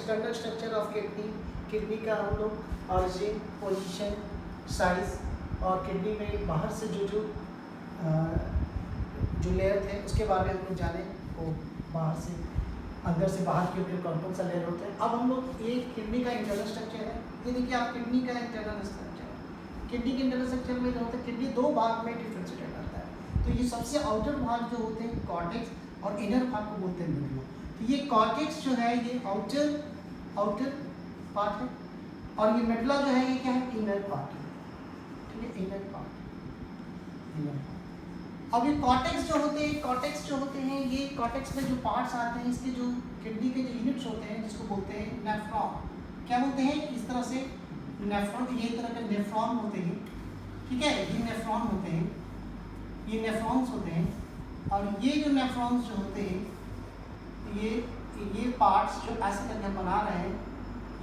External structure of kidney, kidney का हम लोग ऑरिजिन, पोजीशन, साइज, और किडनी में बाहर से जो लेयर थे उसके बारे में हम लोग जाने, वो बाहर से अंदर से बाहर के ऊपर कौन सा लेयर होता है। अब हम लोग ये किडनी का इंटरनल स्ट्रक्चर है, ये देखिए आप किडनी का इंटरनल स्ट्रक्चर। किडनी के इंटरनल स्ट्रक्चर में जो होता है, किडनी दो भाग में डिफ्रेंशिएट करता है। तो ये सबसे आउटर भाग जो होते हैं कॉर्टेक्स और इनर भाग को बोलते हैं मेडुला। तो ये कॉर्टेक्स जो है ये आउटर पार्ट है, और ये मेडुला जो है ये क्या है, इनर पार्ट है। ठीक है, इनर पार्ट। अब ये कॉर्टेक्स जो होते हैं, ये कॉर्टेक्स में जो पार्ट्स आते हैं, इसके जो किडनी के जो यूनिट्स होते हैं जिसको बोलते हैं नेफ्रॉन। क्या बोलते हैं, इस तरह से नेफ्रॉन, ये तरह के नेफ्रॉन होते हैं। ठीक है, ये नेफ्रॉन होते हैं, ये नेफ्रॉन्स होते हैं। और ये जो नेफ्रॉन्स जो होते हैं, ये पार्ट्स जो ऐसे करके बना रहे हैं,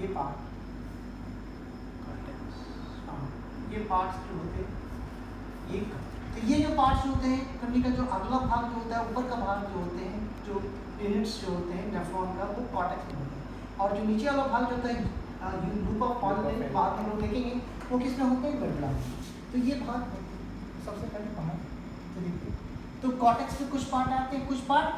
ये पार्ट, ये पार्ट्स जो होते हैं, ये तो ये जो पार्ट्स होते हैं किडनी का, जो अगला भाग जो होता है, ऊपर का भाग जो होते हैं, जो यूनिट्स जो होते हैं नेफ्रॉन का, वो कॉर्टेक्स में होते हैं। और जो नीचे वाला भाग जो होता है लूप ऑफ पॉलिन, बाद हम लोग देखेंगे वो किसमें होते हैं, मेडुला में। तो ये भाग सबसे पहले बाहर तो देखिए, तो कॉर्टेक्स में कुछ पार्ट आते हैं, कुछ पार्ट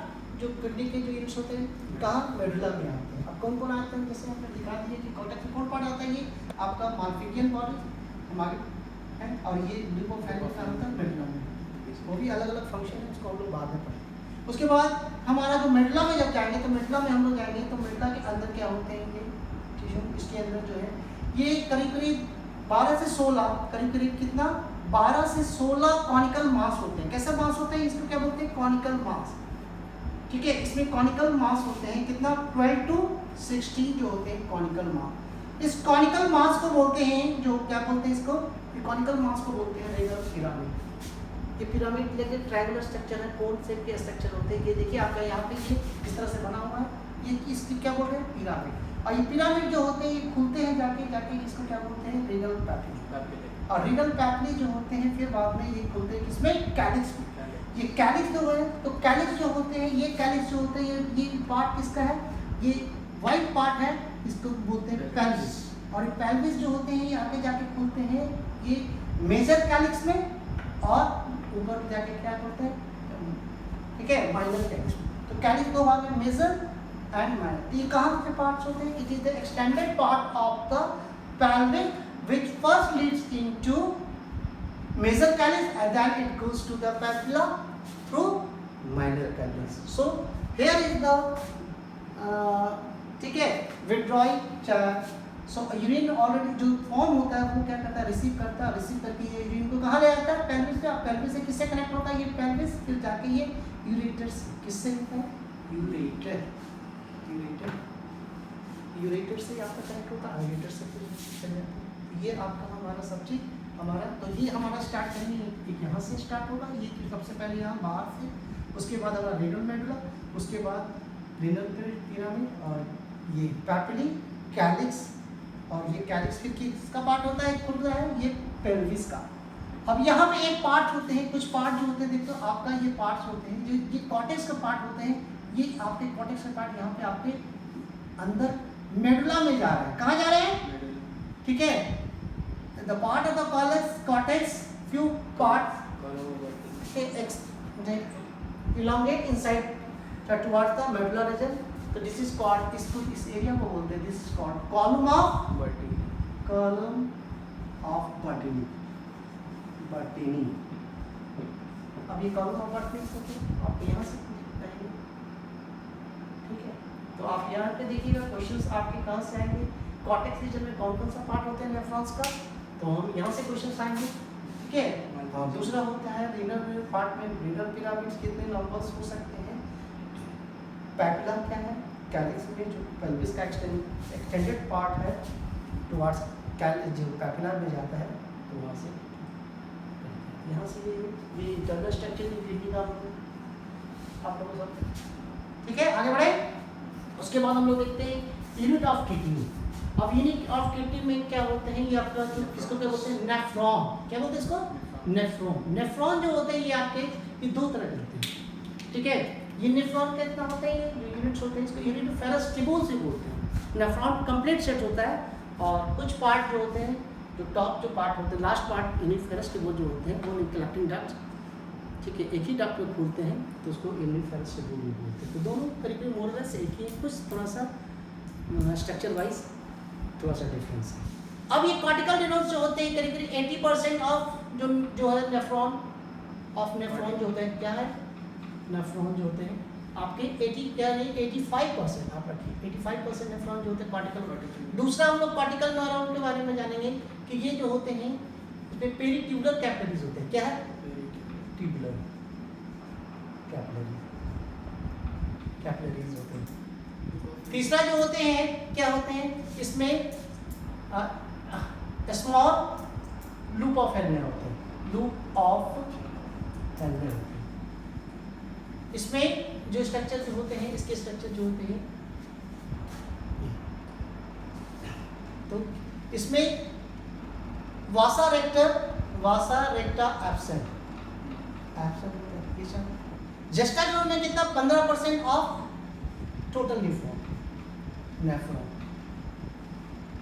जो किडनी के जो यूनिट्स होते हैं कहाँ, मेडुला में आते हैं। अब कौन कौन आते हैं, जैसे आपने दिखा दिया कि कॉर्टेक्स में कौन पार्ट आता है, ये आपका माल्फिडियन बॉडी हमारे है, और ये लिपोफेनिक का होता है मेडुला में। वो भी अलग अलग फंक्शन है, उसको हम लोग बाद में पढ़ेंगे। उसके बाद हमारा जो मेडुला में जब जाएंगे, तो मेडुला में हम लोग जाएंगे तो मेडुला के अंदर क्या होते हैं, ये टिश्यू, इसके अंदर जो है ये करीब करीब 12 से 16, करीब करीब कितना, 12 से 16 कॉनिकल मास होते हैं। कैसे मास होते हैं, इसको क्या बोलते हैं, कॉनिकल मास। ठीक है, इसमें कॉनिकल मास होते हैं कितना, 12 to 16 जो होते हैं कॉनिकल मास। इस कॉनिकल मास को बोलते हैं, जो क्या बोलते हैं इसको, कॉनिकल मास को बोलते हैं रेगुलर पिरामिड। ये पिरामिड लेके ट्रायंगुलर स्ट्रक्चर है, कोन शेप के स्ट्रक्चर होते हैं। ये देखिए आपका यहाँ पे ये इस तरह से बना हुआ है, ये इसकी क्या बोलते हैं, पिरामिड। और ये पिरामिड जो होते हैं ये खुलते हैं जाके इसको क्या बोलते हैं, रीनल पैपिली। और रीनल पैपिली जो होते हैं फिर बाद में ये खुलते हैं किसमें, कैलिक्स में। ये कैलिक्स जो है, तो कैलिक्स जो होते हैं, ये कैलिक्स जो होते हैं, ये पार्ट किसका है, ये वाइट पार्ट है, इसको बोलते हैं पेल्विस। और ये पेल्विस जो होते हैं ये आगे जाके खुलते हैं ये मेजर कैलिक्स में, और ऊपर जाके क्या करते हैं, ठीक है, माइनर कैलिक्स में। तो कैलिक्स दो भाग में, मेजर एंड माइनर। ये कहाँ के पार्ट्स होते हैं, it is the extended part of the pelvic which first leads into major calyx and then it goes to the papilla through minor calyx. So here is the ठीक है, withdrawing so urine already जो form होता है वो क्या करता है, receive करता है, रिसीव करके ये यूरिन को कहाँ ले आता है, पेल्विस पे। पेल्विस से किससे कनेक्ट होता है, ये पेल्विस, फिर जाके ये यूरेटर से, किससे होता है, यूरेटर से आपका कनेक्ट होता है, यूरेटर से फिर चल जाता है। ये आपका हमारा सब्जेक्ट हमारा, तो ये हमारा स्टार्ट करेंगे यहाँ से स्टार्ट होगा, ये सबसे पहले यहाँ बाहर से, उसके बाद हमारा रेनल मेडुला, उसके बाद रेनल पिरामिड, और ये पैपिली, कैलिक्स, और ये कैलिक्स फिर किसका पार्ट होता है, खुल रहा है ये पेल्विस का। अब यहाँ पे एक पार्ट होते हैं, कुछ पार्ट जो होते हैं, देखो आपका ये पार्ट्स होते हैं, जो ये कॉर्टेक्स का पार्ट होते हैं, ये आपके कॉर्टेक्स का पार्ट यहाँ पे आपके अंदर मेडुला में जा रहे हैं। कहाँ जा रहे हैं, ठीक है, the part of the cortex few parts elongate inside towards the medulla region. So this is called, इस एरिया को बोलते हैं, this is called column of Bartini. अब ये column of Bartini आप यहाँ से पढ़ेंगे, ठीक है। तो आप यहाँ पे देखिएगा क्वेश्चंस आपके कहाँ से आएंगे, कॉर्टेक्स रीजन में कौन कौन सा पार्ट होते हैं नेफ्रॉन्स का, तो हम यहाँ से क्वेश्चंस आएंगे, ठीक है। दूसरा होता है रीनल पार्ट में, रीनल पिरामिड्स कितने नंबर्स हो सकते हैं, पैपिला क्या है, कैलिक्स में जो पेल्विस का एक्सटेंडेड पार्ट है टुवार्ड्स कैलिक्स जो पैपिला में जाता है, तो वहाँ से यहाँ से ये इंटरनल स्ट्रक्चर किडनी का आप लोगों सब, ठीक है। आगे बढ़े, उसके बाद हम लोग देखते हैं यूनिट ऑफ किडनी। अब यूनिट ऑफ किडनी में क्या होते हैं, ये आपका जो किसको क्या बोलते हैं, नेफ्रॉन। क्या बोलते हैं इसको, नेफ्रॉन। नेफ्रॉन जो होते हैं ये आपके ये दो तरह के होते हैं, ठीक है। ये नेफ्रॉन कितना होता है, ये यूनिट्स होते हैं, इसको यूनिट फेरस ट्रिब्यूल से बोलते हैं। नेफ्रॉन कंप्लीट सेट होता है, और कुछ पार्ट जो होते हैं, जो टॉप जो पार्ट होते हैं, लास्ट पार्ट यूनिफेरस के वो जो होते हैं वो कलेक्टिंग डक्ट, ठीक है, एक ही डक्ट में खोलते हैं तो उसको यूनिफेरस से बोलते हैं। तो दोनों करीब मोरलेस एक ही, कुछ थोड़ा सा स्ट्रक्चर वाइज थोड़ा सा डिफरेंस है। अब ये कॉर्टिकल न्यूरॉन्स जो होते हैं करीब 80% ऑफ जो है नेफ्रॉन जो होता है, क्या है, नेफ्रॉन जो होते हैं आपके 80 क्या नहीं 85% आप रखिए, 85% नेफ्रॉन जो होते हैं कॉर्टिकल। दूसरा हम लोग कॉर्टिकल न्यूरॉन के बारे में जानेंगे कि ये जो होते हैं इसमें पेरिट्यूबुलर कैपिलरीज होते हैं। क्या है? ट्यूबुलर कैपिलरीज होते हैं। तीसरा जो होते हैं क्या होते हैं, इसमें स्मॉल लूप ऑफ हेलने होते हैं, लूप ऑफ हेलने होते हैं। इसमें जो स्ट्रक्चर जो होते हैं, इसके स्ट्रक्चर जो होते हैं, तो इसमें वासा रेक्टा एब्सेंट जेस्टा न्यूरॉन में कितना 15% ऑफ टोटल नेफ्रॉन,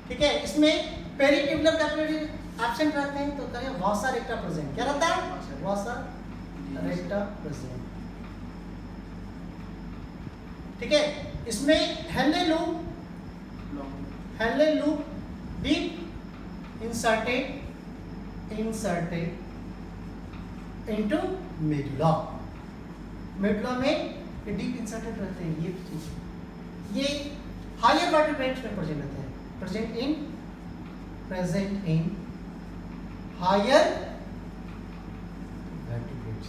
ठीक है। इसमें पेरिट्यूबुलर कैपिलरी एब्सेंट रहते हैं, तो करें वासा रेक्टा प्रेजेंट। क्या रहता है? वासा रेक्टा प्रेजेंट, ठीक है। इसमें हेलने loop deep inserted into medulla में डीप इंसर्टेड रहते हैं। ये हायर वर्टिब्रेट्स में प्रेजेंट रहते हैं, प्रेजेंट इन हायर वर्टिब्रेट्स,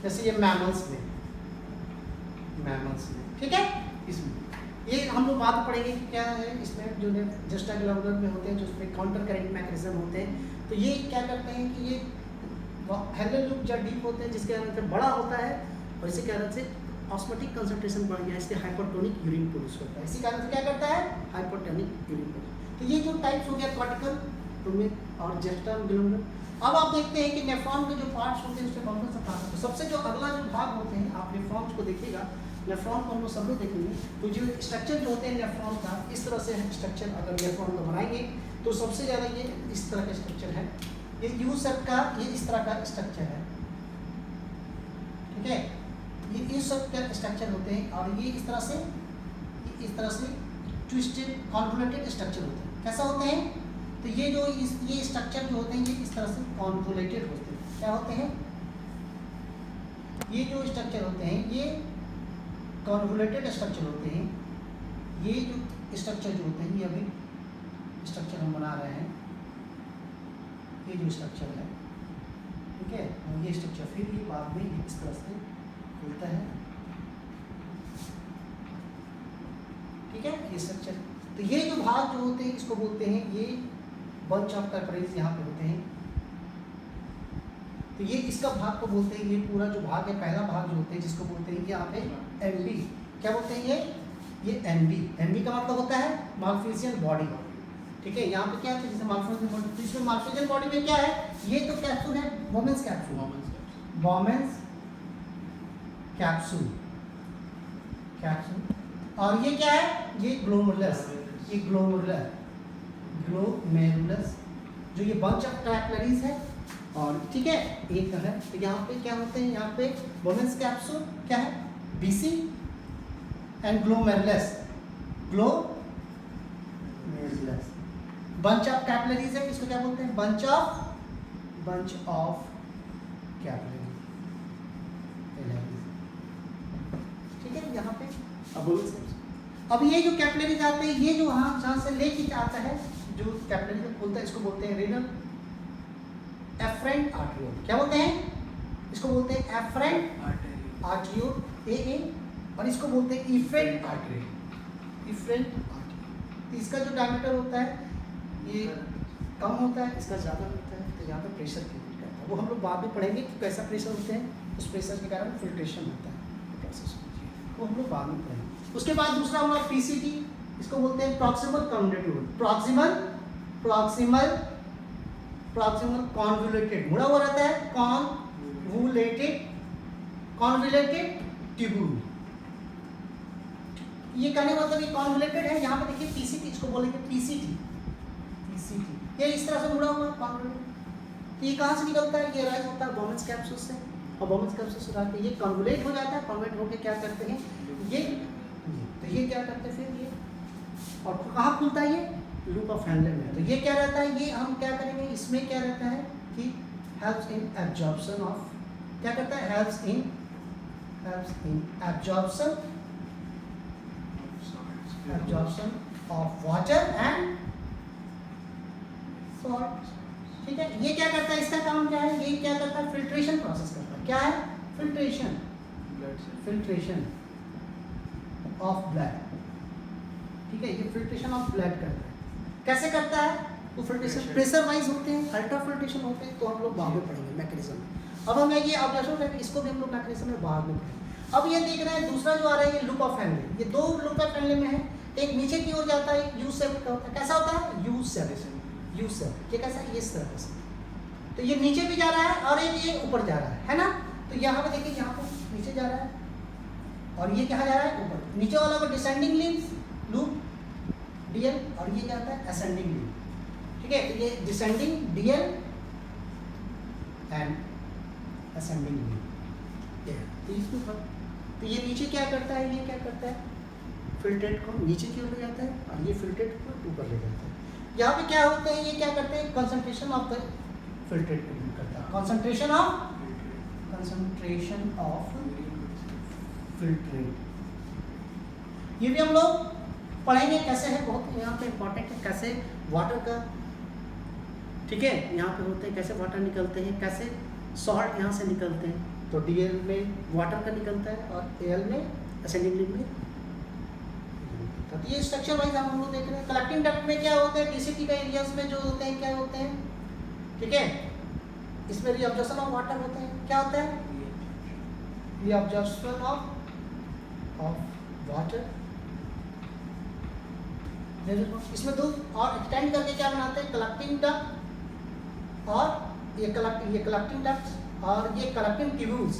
जैसे ये मैमल्स में, ठीक है। इसमें ये हम लोग बात पढ़ेंगे कि क्या है इसमें जो जस्टाग्लोबुलर में होते हैं, जो उसमें काउंटर करेंट मैकेनिज्म होते हैं। तो ये क्या करते हैं कि ये हेलने लूप जब डीप होते हैं, जिसके कारण से बड़ा होता है, और इसी कारण से ऑस्मोटिक कंसंट्रेशन बढ़ गया, इसलिए हाइपोटोनिक यूरिन प्रोड्यूस करता है। इसी कारण से क्या करता है? Hypotonic urine produce. तो ये जो टाइप्स हो गया कॉर्टिकल और जस्टाग्लोबुलर। अब आप देखते हैं कि नेफ्रॉन के जो पार्ट्स होते हैं उसमें कौन कौन सा पार्ट होता है। सबसे जो अगला जो भाग होते हैं, आप नेफ्रॉन्स को देखिएगा, नेफ्रॉन को हम लोग सब लोग देखेंगे, तो जो स्ट्रक्चर जो होते हैं नेफ्रॉन का, इस तरह से स्ट्रक्चर अगर नेफ्रॉन को बनाएंगे तो सबसे ज़्यादा ये इस तरह का स्ट्रक्चर है, ये यू शेप का, ये इस तरह का स्ट्रक्चर है, ठीक है। ये इस सब के स्ट्रक्चर होते हैं, और ये इस तरह से ट्विस्टेड कॉन्वोल्यूटेड स्ट्रक्चर होते हैं। कैसा होते हैं? तो ये स्ट्रक्चर जो होते हैं ये इस तरह से कॉन्वोल्यूटेड होते हैं। क्या होते हैं? ये जो स्ट्रक्चर होते हैं ये कॉन्वोल्यूटेड स्ट्रक्चर होते हैं। ये जो स्ट्रक्चर जो होते हैं, ये अभी स्ट्रक्चर हम बना रहे हैं, ये जो स्ट्रक्चर है, ठीक है, और ये स्ट्रक्चर फिर ये बाद में इस तरह से खुलता है, ठीक है, ये स्ट्रक्चर। तो ये जो भाग जो होते हैं इसको बोलते हैं, ये बंच ऑफ कैपिलरीज यहाँ पे होते हैं। तो ये इसका भाग को बोलते हैं, ये पूरा जो भाग है, पहला भाग जो होते हैं जिसको बोलते हैं यहाँ पे एमबी। क्या बोलते हैं? ये एमबी का मतलब होता है मालफिजियन बॉडी, ठीक है। यहाँ पे क्या है, जैसे मालफिजियन बॉडी, तो इसमें मालफिजियन बॉडी में क्या है, ये तो कैप्सूल है, वोमेंस कैप्सूल, और ये क्या है, ये ग्लोमेरुलस, जो ये बंच ऑफ कैपिलरीज है, और ठीक है एक है। तो यहाँ पे क्या होते हैं, यहाँ पे वोमेंस कैप्सूल क्या है, BC, and glomerulus bunch of capillaries है, इसको क्या बोलते हैं, बंच ऑफ कैपिलरीज, ठीक है। यहाँ पे अब ये जो कैपिलरीज आते हैं, ये जो जहाँ से लेके आता है, जो कैपिलरी खुलता है, इसको बोलते हैं रेनल एफरेंट आर्टरियोल। क्या बोलते हैं? इसको बोलते हैं एफरेंट आर्टरियोल, ए, और इसको बोलते हैं इफरेंट आर्टरियोल। तो इसका जो डायमीटर होता है ये कम होता है, इसका ज़्यादा होता है, तो यहाँ पे प्रेशर क्रिएट करता है। वो हम लोग बाद में पढ़ेंगे कि कैसा प्रेशर होते हैं, उस प्रेशर के कारण फिल्ट्रेशन होता है, प्रोसेस, वो हम लोग बाद में पढ़ेंगे। उसके बाद दूसरा हमारा पीसीटी, इसको बोलते हैं प्रॉक्सिमल कन्वोल्यूटेड, प्रॉक्सिमल कॉन्वोल्यूटेड, मुड़ा हुआ रहता है, कॉन्वोल्यूटेड ट्यूब्यूल, ये कहने का मतलब ये कॉन्वोलेटेड है, यहाँ पे देखिए पीसीटी, इसको बोलेंगे पीसीटी, पीसीटी ये इस तरह से मुड़ा हुआ है कॉन्वोलेटेड। तो ये कहाँ से निकलता है, ये राइज होता है बोमेंस कैप्सूल से, और बोमेंस कैप्सूल से जाके ये कॉन्वोलेट हो जाता है, कॉन्वोलेट होकर क्या करते हैं ये, तो ये क्या करते हैं फिर ये, और कहाँ खुलता है ये लूप ऑफ हैंडले में। तो ये क्या रहता है, ये हम क्या करेंगे, इसमें क्या रहता है कि हेल्प्स इन एब्जॉर्प्शन ऑफ, क्या करता है helps in absorption of water and salt. ठीक है, ये क्या करता है, इसका काम क्या है, ये क्या करता है फिल्ट्रेशन प्रोसेस करता है। क्या है फिल्ट्रेशन, फिल्ट्रेशन ऑफ ब्लड। ठीक है, ये फिल्ट्रेशन ऑफ ब्लड करता है। कैसे करता है, तो फिल्ट्रेशन प्रेशर वाइज होते हैं, अल्ट्रा फिल्ट्रेशन होते हैं, तो हम लोग बाद में पढ़ेंगे मैकेनिज्म में। अब हम ये ऑब्जर्वेशन है, इसको भी हम लोग मैकेनिज्म में बाद में पढ़ेंगे। अब ये देख रहे हैं दूसरा जो आ रहा है ये लूप ऑफ हैंडले, ये दो लूप ऑफ हैंडले में है, एक नीचे की ओर जाता है यू शेप का होता है। कैसा होता है यू शेप, यू शेप। ये कैसा है, ये इस तरह से, तो ये नीचे भी जा रहा है और एक ये ऊपर जा रहा है ना। तो यहाँ पे देखिए, यहाँ पे नीचे जा रहा है और ये कहाँ जा रहा है ऊपर। नीचे वाला को डिसेंडिंग लूप डीएल, और ये क्या होता है असेंडिंग लूप। ठीक है, तो ये descending DL and ascending loop, तो इसमें तो ये नीचे क्या करता है, ये क्या करता है फिल्ट्रेट को नीचे की ओर ले जाता है और ये फिल्ट्रेट को ऊपर ले जाता है। यहाँ पे क्या होता है, ये क्या करते हैं कंसंट्रेशन ऑफ द फिल्ट्रेट को करता है, कंसंट्रेशन ऑफ फिल्ट्रेट। ये भी हम लोग पढ़ेंगे कैसे है, बहुत यहाँ पे इंपॉर्टेंट है कैसे वाटर का। ठीक है, यहाँ पे होते हैं कैसे वाटर निकलते हैं, कैसे सॉल्ट यहाँ से निकलते हैं। तो डीएल में वाटर का निकलता है और एल में असेंडिंग लिंक में। तो ये स्ट्रक्चर वाइज हम लोग देख रहे हैं। कलेक्टिंग डक्ट में क्या होते हैं, डीसीटी का एरियाज में जो होते हैं क्या होते हैं, ठीक है, इसमें रीअब्जॉर्प्शन ऑफ वाटर होते हैं। क्या होता है रीअब्जॉर्प्शन ऑफ वाटर। इसमें दो और एक्सटेंड करके क्या बनाते हैं कलेक्टिंग डक्ट, और ये कलेक्टिंग डक्ट और ये कलेक्टिंग ट्यूब्यूल्स,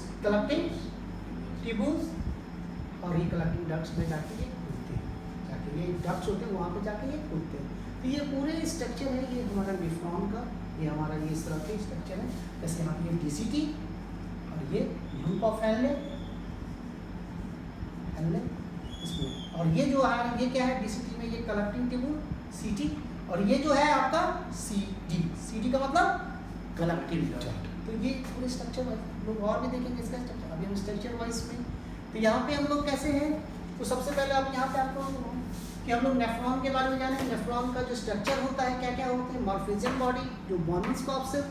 और ये कलेक्टिंग डक्ट्स में जाके ये खुलते हैं, जाके ये डक्ट्स होते हैं वहाँ पे जाके ये खुलते हैं। तो ये पूरे स्ट्रक्चर है ये हमारा नेफ्रॉन का, ये हमारा ये इस तरह के स्ट्रक्चर है। जैसे यहाँ पे ये डीसीटी और ये लूप ऑफ हैंडले इसमें, और ये जो है ये क्या है डीसीटी में ये कलेक्टिंग ट्यूब्यूल सीटी, और ये जो है आपका सीडी का मतलब कलेक्टिंग डक्ट। तो ये पूरे स्ट्रक्चर वाइज लोग और भी देखेंगे इसका स्ट्रक्चर, अभी हम स्ट्रक्चर वाइज में। तो यहाँ पे हम लोग कैसे हैं, तो सबसे पहले आप यहाँ पे आपको कि हम लोग नेफ्रॉन के बारे में जाने। नेफ्रॉन का जो स्ट्रक्चर होता है क्या क्या होते हैं, मॉर्फिजम बॉडी जो बोन्स कॉप्सेल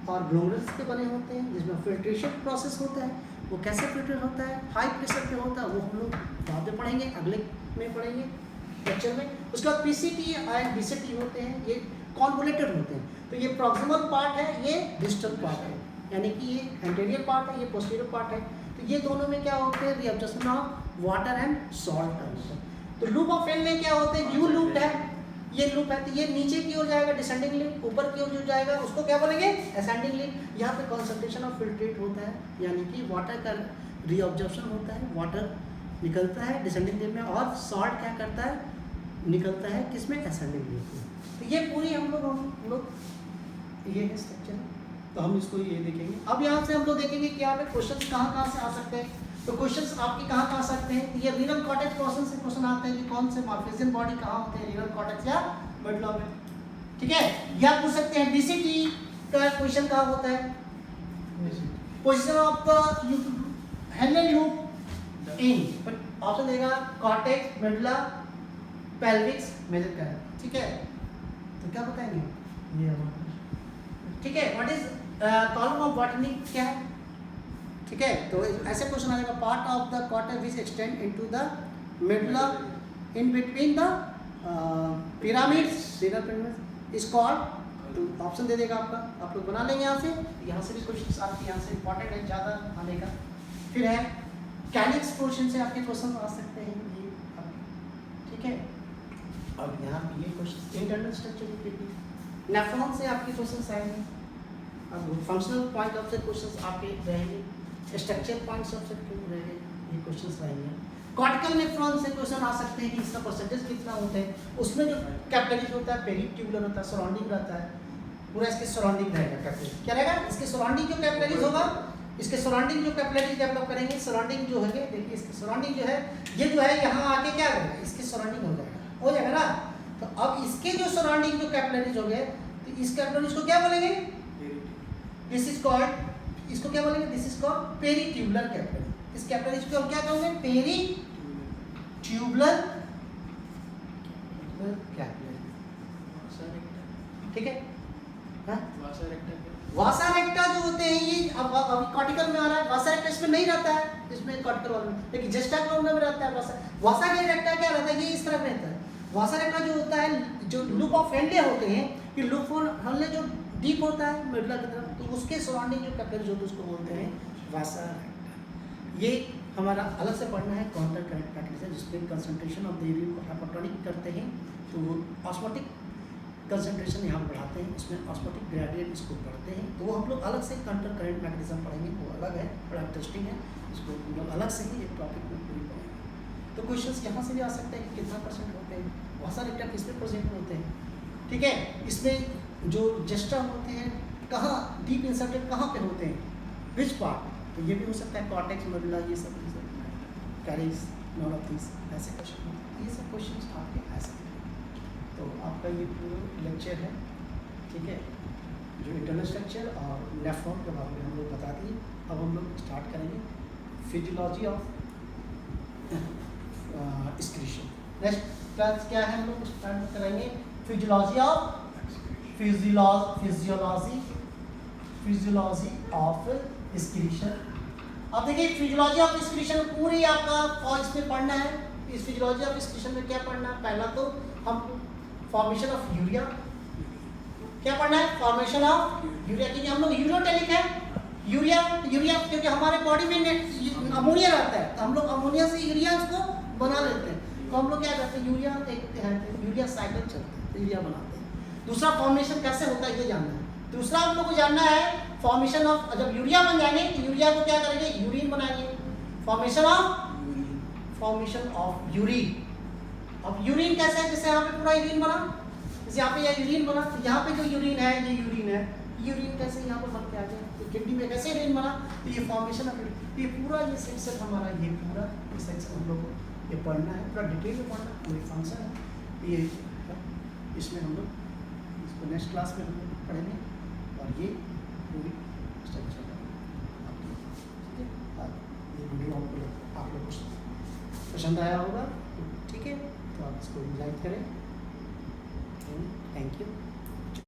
और ग्लोमेरुल्स के बने होते हैं, जिसमें फिल्ट्रेशन प्रोसेस होता है। वो कैसे फिल्टर होता है, हाई प्रेशर पे होता है, वो हम लोग बाद में पढ़ेंगे, अगले में पढ़ेंगे लेक्चर में। उसके बाद पीसीटी और डीसीटी होते हैं, ये कॉन्वोलेटेड होते हैं। तो ये प्रॉक्सिमल पार्ट है, ये डिस्टल पार्ट है, यानी कि ये एंटीरियर पार्ट है, ये पोस्टीरियर पार्ट है। तो ये दोनों में क्या होते हैं reabsorption of water and salt का। तो लूप ऑफ हैंडले क्या होते हैं, यू लूप है, ये लूप है, तो ये नीचे की ओर जाएगा डिसेंडिंग लिंक, ऊपर की ओर जो जाएगा उसको क्या बोलेंगे असेंडिंग लिंक। यहाँ पे कॉन्सेंट्रेशन ऑफ फिल्ट्रेट होता है, यानी कि वाटर का रीअब्जॉर्प्शन होता है, वाटर निकलता है डिसेंडिंग लिंक में, और सॉल्ट क्या करता है निकलता है किसमें असेंडिंग लिंक में। तो ये पूरी हम लोग ये है स्ट्रक्चर। तो हम इसको ये देखेंगे। अब यहाँ से हम लोग देखेंगे कि यहाँ पे क्वेश्चन कहाँ से आ सकते हैं। तो क्वेश्चंस आपके कहाँ आ सकते हैं, ये रीनल कॉर्टेक्स पोर्शन से क्वेश्चन आते हैं कि कौन से मॉर्फिजम बॉडी कहाँ होते हैं, रीनल कॉर्टेक्स या मेडुला में। ठीक है, या पूछ सकते हैं डीसीटी का क्वेश्चन कहाँ होता है, position of the handle loop in, option देगा कॉर्टेक्स, मेडुला, पेल्विक्स, मेजर का। ठीक है, तो क्या बताएंगे ये हमारा, ठीक है, what is column of botany क्या है। ठीक है, तो ऐसे क्वेश्चन आ जाएगा, part of the cortex which extend into the medulla in between the pyramids is called. तो ऑप्शन दे देगा आपका, आप लोग बना लेंगे यहाँ से भी क्वेश्चन आपके यहाँ से इंपॉर्टेंट है ज़्यादा आने का। फिर है कैलिक्स पोर्शन से आपके क्वेश्चन आ सकते हैं ये आपके। ठीक है, अब यहाँ ये क्वेश्चन इंटरनल स्ट्रक्चर नेफ्रॉन से आपके क्वेश्चन आएंगे। अब फंक्शनल पॉइंट ऑफ से क्वेश्चन आपके रहेंगे, स्ट्रक्चर पॉइंट्स ऑफ से रहेंगे, ये क्वेश्चन रहेंगे। कॉर्टिकल नेफ्रॉन से क्वेश्चन आ सकते हैं कि इसका परसेंटेज कितना होते हैं, उसमें जो कैपिलरीज होता है पेरिट्यूबुलर होता है, सराउंडिंग रहता है, पूरा इसके सराउंडिंग रहेगा कैपिलरी। क्या रहेगा? इसके सराउंडिंग जो कैपिलरीज होगा, इसके सराउंडिंग जो कैपिलरीज डेवलप करेंगे, सराउंडिंग जो है देखिए इसके सराउंडिंग जो है ये जो है यहाँ आके क्या करेगा, इसके सराउंडिंग हो जाएगा ना। तो अब इसके जो सराउंडिंग जो कैपिलरीज हो गए, तो इस कैपिलरीज को क्या बोलेंगे? दिस इज कॉल्ड, इसको क्या बोलेंगे? This is called peritubular capillary. इस कैपिलरीज को हम क्या कहोगे? Peritubular capillary. ठीक है? वासा रेक्टा जो होते हैं ये अब कॉर्टिकल में आ रहा है, वासा रेक्टा इसमें नहीं रहता है, इसमें कॉर्टिकल वाले में, लेकिन जेस्टा क्लोमना में रहता है। वासा रेक्टा क्या रहता है? ये इस तरह रहता है। वासा रेक्टा जो होता है, जो लूप ऑफ हेनले होते हैं, कि लूप ऑफ हेनले जो डीप होता है मेडुला की तरफ, तो उसके सराउंडिंग जो कैपिलरीज होते हैं उसको बोलते हैं वासा रेक्टा। ये हमारा अलग से पढ़ना है काउंटर करंट मैकेनिज्म, जिसमें कंसंट्रेशन ऑफ द यूरिन को हाइपोटोनिक करते हैं, तो ऑस्मोटिक कंसंट्रेशन यहाँ बढ़ाते हैं, उसमें ऑस्मोटिक ग्रेडियंट इसको बढ़ते हैं। तो वो हम लोग अलग से काउंटर करंट मैकेनिज्म पढ़ेंगे, वो अलग है, बड़ा इंटरेस्टिंग है, इसको हम लोग अलग से ही एक टॉपिक में पूरी पढ़ेंगे। तो क्वेश्चंस यहाँ से भी आ सकते हैं कि कितना परसेंट होते हैं, बहुत सारे रेक्टा किसमें प्रेजेंट होते हैं। ठीक है, इसमें जो जेस्टा होते हैं कहाँ डीप इंसर्टेड कहाँ पे होते हैं, विच पार्ट, तो ये भी हो सकता है कॉर्टेक्स, मेडुला, ये सब कैरिज, नॉन ऑफ दिस, ऐसे क्वेश्चन, ये सब क्वेश्चन आपके ऐसे। तो आपका ये पूरा लेक्चर है, ठीक है, जो इंटरनल स्ट्रक्चर और नेफ्रॉन के बारे में हम लोग बता दिए। अब हम लोग स्टार्ट करेंगे physiology of excretion. Next class क्या है, हम लोग स्टार्ट करेंगे physiology of physiology of excretion. अब देखिए फिजियोलॉजी ऑफ एक्सक्रीशन पूरी आपका इसमें पढ़ना है। इस फिजियोलॉजी ऑफ एक्सक्रीशन में क्या पढ़ना है? पहला तो हम फॉर्मेशन ऑफ यूरिया, क्या पढ़ना है? फॉर्मेशन ऑफ यूरिया, क्योंकि हम लोग यूरोटेलिक है, यूरिया क्योंकि हमारे बॉडी में अमोनिया रहता है, तो हम लोग अमोनिया से यूरिया को बना लेते हैं। तो हम लोग क्या करते हैं, यूरिया साइकिल चलता है, यूरिया बनाते हैं। दूसरा फॉर्मेशन कैसे होता है ये जानना है। दूसरा हम लोग को जानना है फॉर्मेशन ऑफ, जब यूरिया बन जाएंगे तो यूरिया को क्या करेंगे? यूरिन बनाएंगे। Formation of urine. अब यूरिन कैसे है? जैसे यहाँ पे पूरा यूरिन बना, जैसे यहाँ पे यह यूरिन बना, तो यहाँ पे जो यूरिन है ये यूरिन है, यूरिन कैसे यहाँ पे बन के आ गया? तो किडनी में कैसे यूरिन बना? तो ये फॉर्मेशन ऑफ यूरिन, ये पूरा ये सेक्शन हमारा, ये पूरा ये सेक्शन हम लोग को ये पढ़ना है, पूरा डिटेल में पढ़ना है, पूरी फंक्शन है ये, इसमें हम लोग इसको नेक्स्ट क्लास में हम लोग पढ़ेंगे। और ये पूरी स्ट्रक्चर ठीक है। ये वीडियो आप लोग को पसंद आया होगा, ठीक है, तो आप इसको लाइक करें। Thank you.